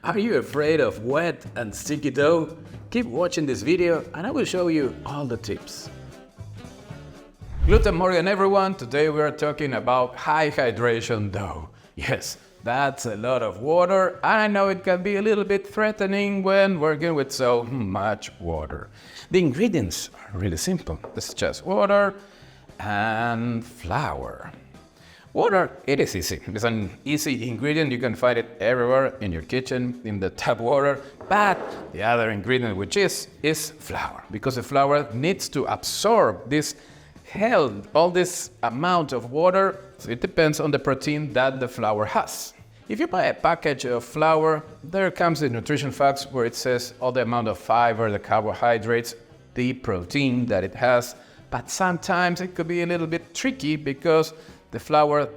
Are you afraid of wet and sticky dough? Keep watching this video and I will show you all the tips. Guten Morgen everyone, today we are talking about high hydration dough. Yes, that's a lot of water and I know it can be a little bit threatening when working with so much water. The ingredients are really simple. This is just water and flour. Water, it is easy. It's an easy ingredient. You can find it everywhere in your kitchen, in the tap water. But the other ingredient, which is flour, because the flour needs to absorb this all this amount of water. So it depends on the protein that the flour has. If you buy a package of flour, there comes the nutrition facts where it says all the amount of fiber, the carbohydrates, the protein that it has. But sometimes it could be a little bit tricky because the flour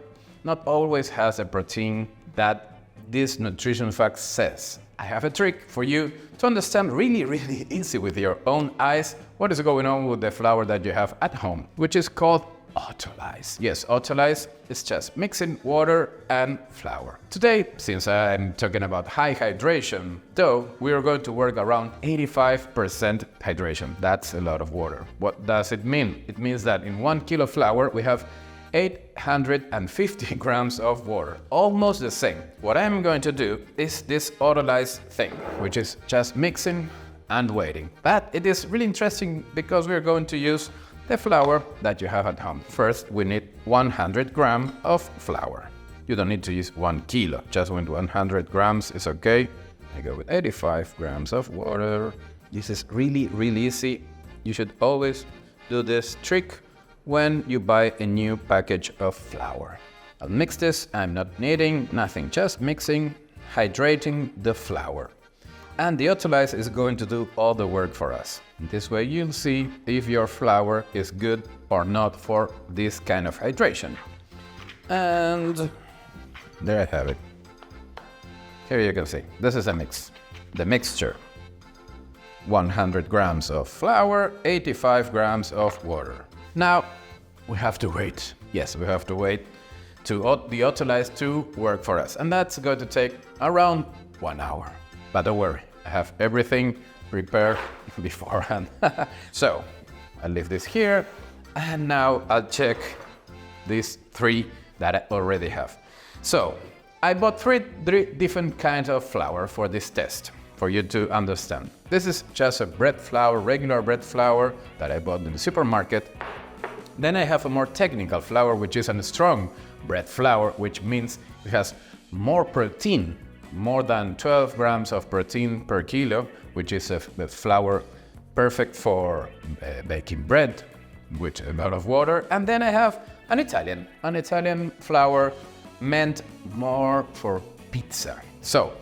not always has a protein that this nutrition fact says. I have a trick for you to understand really easy with your own eyes what is going on with the flour that you have at home, which is called Autolyse. Yes, Autolyse is just mixing water and flour. Today, since I'm talking about high hydration dough, we are going to work around 85% hydration. That's a lot of water. What does it mean? It means that in 1 kilo flour we have 850 grams of water, almost the same. What I'm going to do is this Autolyse thing, which is just mixing and waiting. But it is really interesting because we're going to use the flour that you have at home. First, we need 100 grams of flour. You don't need to use 1 kilo, just with 100 grams is okay. I go with 85 grams of water. This is really easy. You should always do this trick when you buy a new package of flour. I'll mix this, I'm not kneading, nothing, just mixing, hydrating the flour. And the Autolyse is going to do all the work for us. This way you'll see if your flour is good or not for this kind of hydration. And there I have it. Here you can see, this is a mix, the mixture. 100 grams of flour, 85 grams of water. Now, we have to wait. Yes, we have to wait to the Autolyse to work for us. And that's going to take around 1 hour. But don't worry, I have everything prepared beforehand. So, I'll leave this here. And now I'll check these 3 that I already have. So, I bought three different kinds of flour for this test, for you to understand. This is just a bread flour, regular bread flour that I bought in the supermarket. Then I have a more technical flour, which is a strong bread flour, which means it has more protein, more than 12 grams of protein per kilo, which is a flour perfect for baking bread with a lot of water. And then I have an Italian flour meant more for pizza. So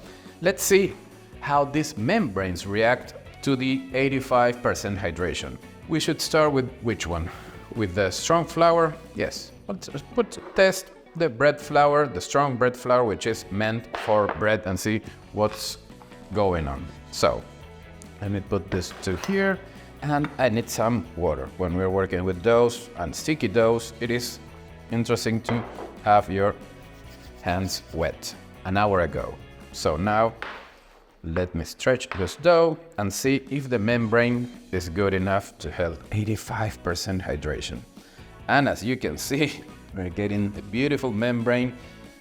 let's see how these membranes react to the 85% hydration. We should start with which one? With the strong flour? Yes. Let's test the bread flour, the strong bread flour, which is meant for bread, and see what's going on. So, let me put this to here, and I need some water. When we're working with doughs and sticky doughs, it is interesting to have your hands wet. An hour ago. So now, let me stretch this dough and see if the membrane is good enough to help 85% hydration. And as you can see, we're getting a beautiful membrane.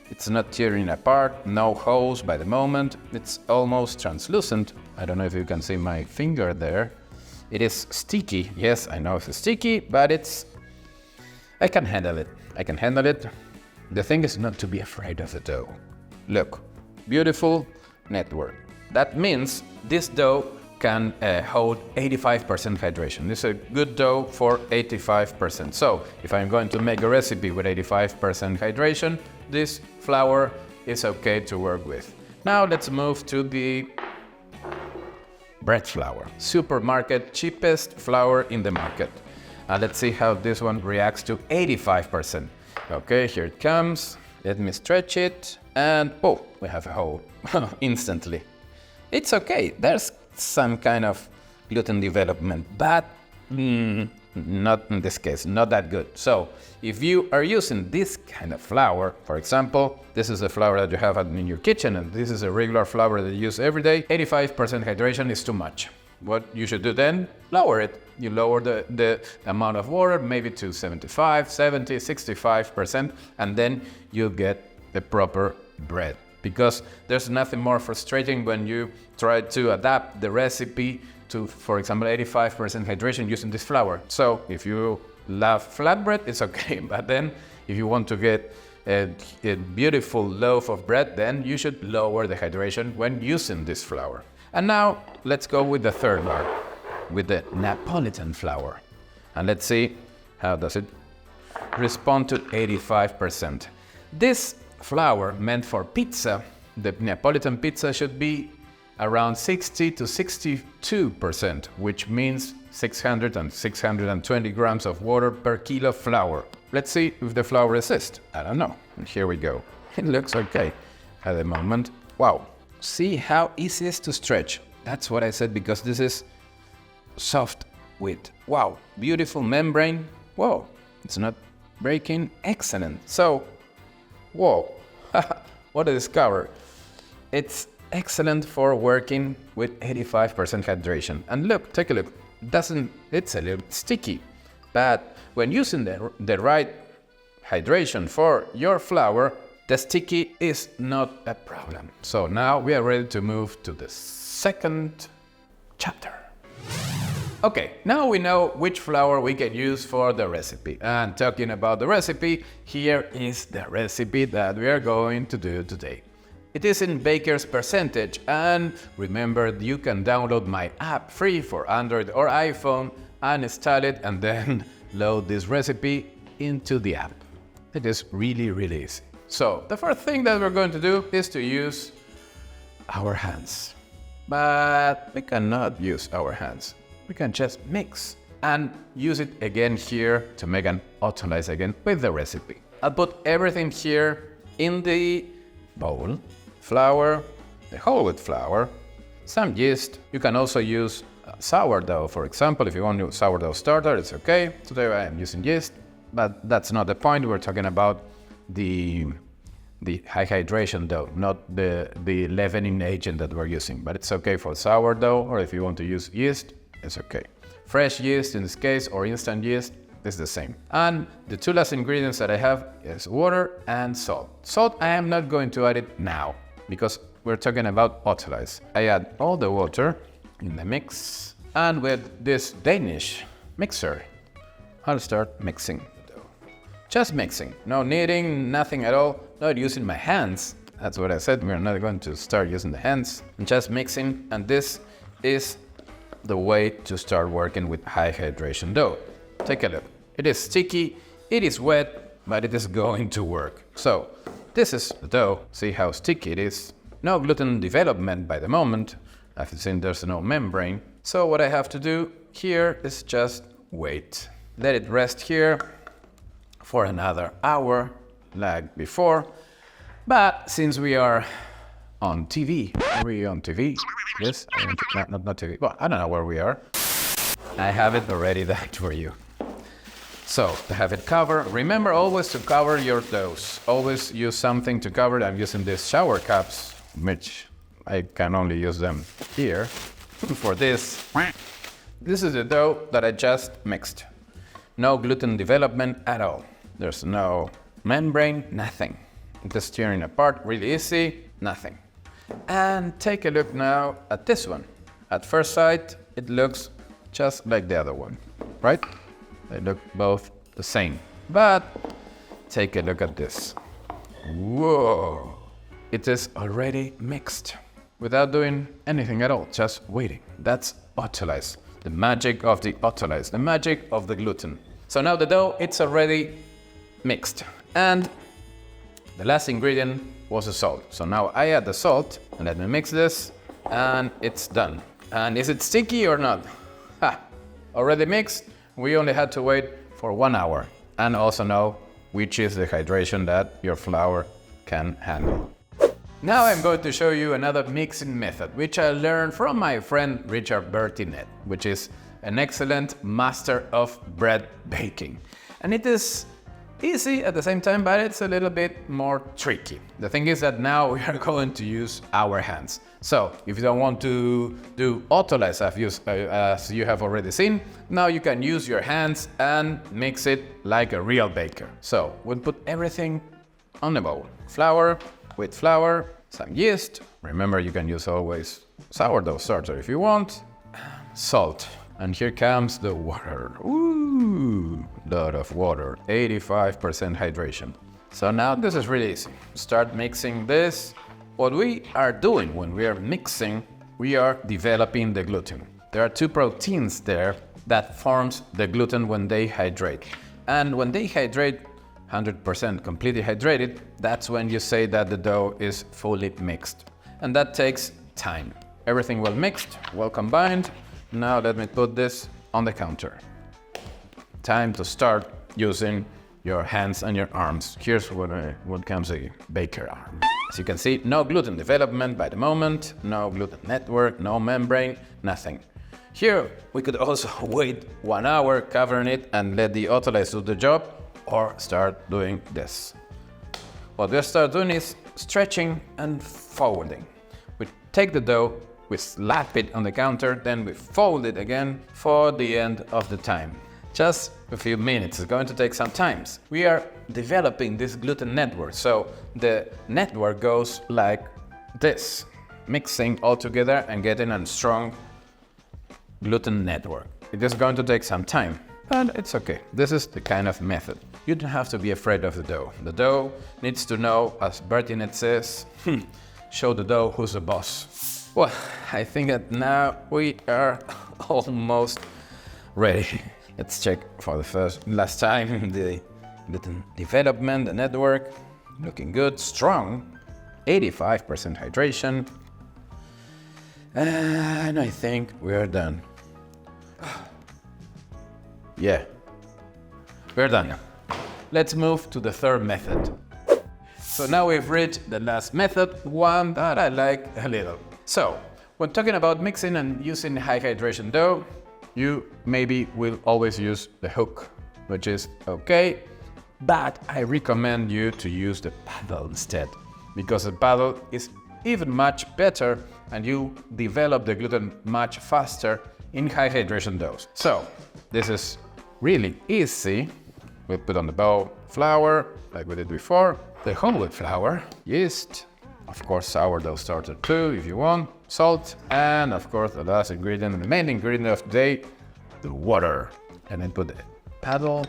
It's not tearing apart, no holes by the moment. It's almost translucent. I don't know if you can see my finger there. It is sticky. Yes, I know it's sticky, but I can handle it. The thing is not to be afraid of the dough. Look, beautiful network. That means this dough can hold 85% hydration. This is a good dough for 85%. So if I'm going to make a recipe with 85% hydration, this flour is okay to work with. Now let's move to the bread flour. Supermarket, cheapest flour in the market. Let's see how this one reacts to 85%. Okay, here it comes. Let me stretch it and oh, we have a hole instantly. It's okay, there's some kind of gluten development, but not in this case, not that good. So if you are using this kind of flour, for example, this is a flour that you have in your kitchen and this is a regular flour that you use every day, 85% hydration is too much. What you should do then, lower it. You lower the amount of water, maybe to 75, 70, 65%, and then you'll get the proper bread. Because there's nothing more frustrating when you try to adapt the recipe to, for example, 85% hydration using this flour. So if you love flatbread, it's okay. But then if you want to get a beautiful loaf of bread, then you should lower the hydration when using this flour. And now let's go with the third bar, with the Neapolitan flour. And let's see how does it respond to 85%. This flour meant for pizza, the Neapolitan pizza should be around 60 to 62%, which means 600 and 620 grams of water per kilo of flour. Let's see if the flour resists. I don't know. And here we go. It looks okay at the moment. Wow. See how easy it is to stretch. That's what I said, because this is soft wheat. Wow. Beautiful membrane. Whoa. It's not breaking. Excellent. So, whoa. What a discovery. It's excellent for working with 85% hydration. And look, take a look. It's a little sticky, but when using the right hydration for your flour, the sticky is not a problem. So now we are ready to move to the second chapter. Okay, now we know which flour we can use for the recipe. And talking about the recipe, here is the recipe that we are going to do today. It is in baker's percentage, and remember, you can download my app free for Android or iPhone and install it and then load this recipe into the app. It is really, really easy. So the first thing that we're going to do is to use our hands. But we cannot use our hands. We can just mix and use it again here to make an Autolyse again with the recipe. I'll put everything here in the bowl. Flour, the whole wheat flour, some yeast. You can also use sourdough, for example. If you want to use sourdough starter, it's okay. Today I am using yeast, but that's not the point. We're talking about the high hydration dough, not the leavening agent that we're using. But it's okay for sourdough, or if you want to use yeast, it's okay. Fresh yeast in this case, or instant yeast, is the same. And the two last ingredients that I have is water and salt. Salt, I am not going to add it now, because we're talking about Autolyse. I add all the water in the mix, and with this Danish mixer, I'll start mixing the dough. Just mixing, no kneading, nothing at all, not using my hands. That's what I said, we're not going to start using the hands. Just mixing, and this is the way to start working with high hydration dough. Take a look. It is sticky, it is wet, but it is going to work. So, this is the dough. See how sticky it is. No gluten development by the moment. I've seen there's no membrane. So what I have to do here is just wait. Let it rest here for another hour, like before. But since we are on TV, are we on TV? Yes, not TV. Well, I don't know where we are. I have it already that for you. So, to have it covered, remember always to cover your doughs. Always use something to cover it. I'm using these shower caps, which I can only use them here for this. This is the dough that I just mixed. No gluten development at all. There's no membrane, nothing. Just tearing apart, really easy, nothing. And take a look now at this one. At first sight, it looks just like the other one, right? They look both the same. But take a look at this. Whoa! It is already mixed without doing anything at all, just waiting. That's Autolyse, the magic of the Autolyse, the magic of the gluten. So now the dough, it's already mixed. And the last ingredient was the salt. So now I add the salt and let me mix this, and it's done. And is it sticky or not? Ha! Already mixed. We only had to wait for 1 hour, and also know which is the hydration that your flour can handle. Now I'm going to show you another mixing method, which I learned from my friend Richard Bertinet, which is an excellent master of bread baking. And it is easy at the same time, but it's a little bit more tricky. The thing is that now we are going to use our hands. So if you don't want to do Autolyse as you have already seen, now you can use your hands and mix it like a real baker. So we'll put everything on the bowl. Flour with flour, some yeast. Remember, you can use always sourdough starter if you want. Salt. And here comes the water. Ooh, lot of water. 85% hydration. So now this is really easy. Start mixing this. What we are doing when we are mixing, we are developing the gluten. There are two proteins there that forms the gluten when they hydrate. And when they hydrate, 100% completely hydrated, that's when you say that the dough is fully mixed. And that takes time. Everything well mixed, well combined. Now let me put this on the counter. Time to start using your hands and your arms. Here's what comes a baker arm. As you can see, no gluten development by the moment, no gluten network, no membrane, nothing. Here we could also wait 1 hour covering it and let the Autolyse do the job, or start doing this. What we start doing is stretching and folding. We take the dough, we slap it on the counter, then we fold it again for the end of the time. Just a few minutes, it's going to take some time. We are developing this gluten network, so the network goes like this, mixing all together and getting a strong gluten network. It is going to take some time, but it's okay. This is the kind of method. You don't have to be afraid of the dough. The dough needs to know, as Bertinet says, show the dough who's the boss. Well, I think that now we are almost ready. Let's check for the last time the gluten development, the network. Looking good, strong, 85% hydration. And I think we're done. Yeah, we're done. Let's move to the third method. So now we've reached the last method, one that I like a little. So, when talking about mixing and using high hydration dough, you maybe will always use the hook, which is okay, but I recommend you to use the paddle instead, because the paddle is even much better and you develop the gluten much faster in high hydration doughs. So, this is really easy. We put on the bowl flour, like we did before, the whole wheat flour, yeast, of course sourdough starter too if you want, salt, and of course the last ingredient, the main ingredient of the day, the water. And then put the paddle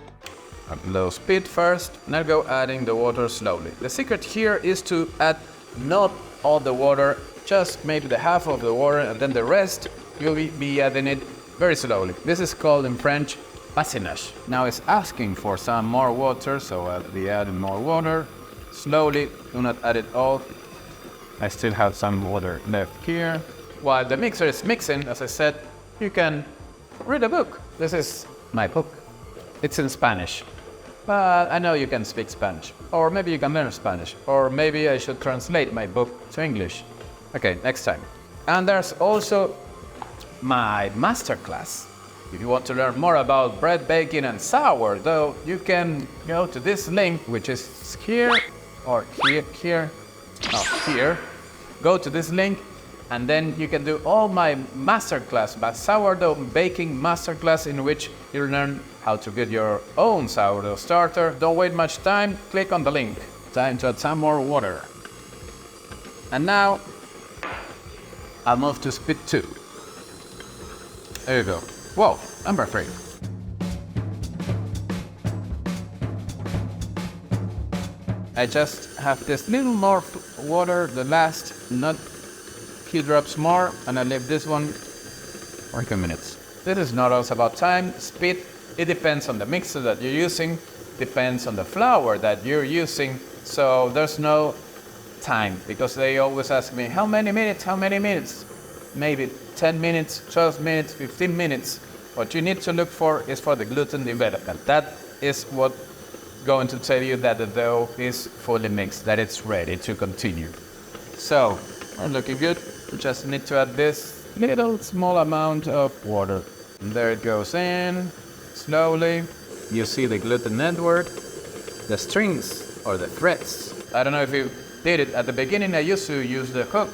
at low speed first, and I'll go adding the water slowly. The secret here is to add not all the water, just maybe the half of the water, and then the rest you'll be adding it very slowly. This is called in French patinage. Now it's asking for some more water, so I'll be adding more water. Slowly, do not add it all. I still have some water left here. While the mixer is mixing, as I said, you can read a book. This is my book. It's in Spanish, but I know you can speak Spanish. Or maybe you can learn Spanish. Or maybe I should translate my book to English. Okay, next time. And there's also my masterclass. If you want to learn more about bread baking and sourdough, you can go to this link, which is here, or here. Go to this link, and then you can do all my masterclass, my sourdough baking masterclass, in which you learn how to get your own sourdough starter. Don't wait much time, click on the link. Time to add some more water. And now, I'll move to speed 2. There you go. Whoa, number 3. I just have this little more water, the last, not few drops more, and I leave this one for a few minutes. This is not also about time, speed. It depends on the mixer that you're using, depends on the flour that you're using, so there's no time, because they always ask me, how many minutes? Maybe 10 minutes, 12 minutes, 15 minutes. What you need to look for is for the gluten development. That is what's going to tell you that the dough is fully mixed, that it's ready to continue. So, we're looking good. We just need to add this little small amount of water. And there it goes in, slowly. You see the gluten network, the strings or the threads. I don't know if you did it. At the beginning I used to use the hook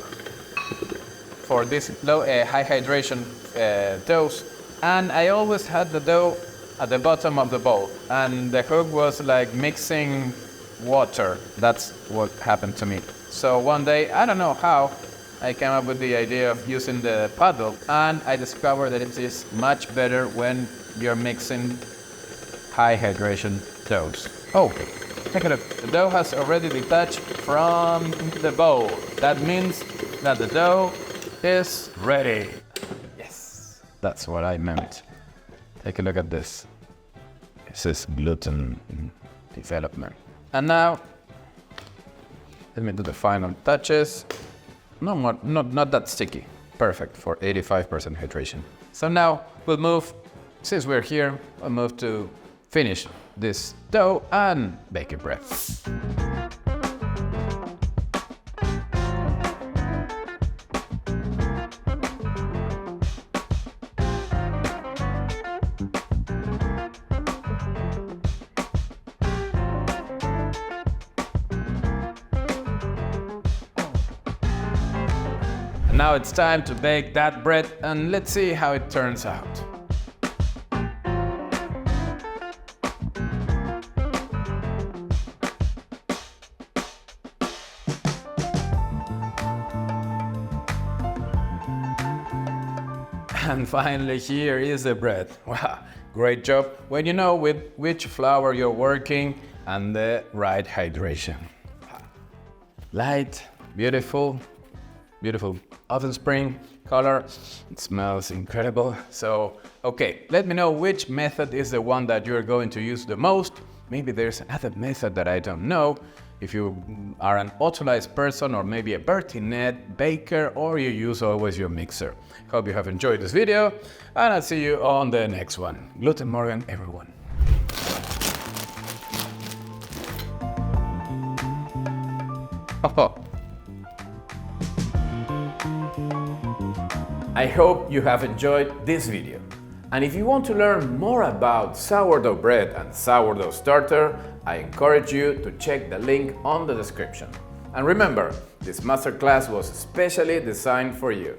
for this low high hydration doughs, and I always had the dough at the bottom of the bowl, and the hook was like mixing water. That's what happened to me. So one day, I don't know how, I came up with the idea of using the paddle, and I discovered that it is much better when you're mixing high hydration doughs. Oh, take a look. The dough has already detached from the bowl. That means that the dough is ready. Yes, that's what I meant. Take a look at this. This is gluten development. And now, let me do the final touches. No more, not that sticky. Perfect for 85% hydration. So now we'll move, since we're here, we'll move to finish this dough and bake it bread. Now it's time to bake that bread, and let's see how it turns out. And finally, here is the bread. Wow, great job when you know with which flour you're working and the right hydration. Light, beautiful oven spring color. It smells incredible. So, okay, let me know which method is the one that you're going to use the most. Maybe there's another method that I don't know. If you are an Autolyse person, or maybe a Bertinet baker, or you use always your mixer. Hope you have enjoyed this video, and I'll see you on the next one. Gluten Morgan, everyone. I hope you have enjoyed this video. And if you want to learn more about sourdough bread and sourdough starter, I encourage you to check the link on the description. And remember, this masterclass was specially designed for you.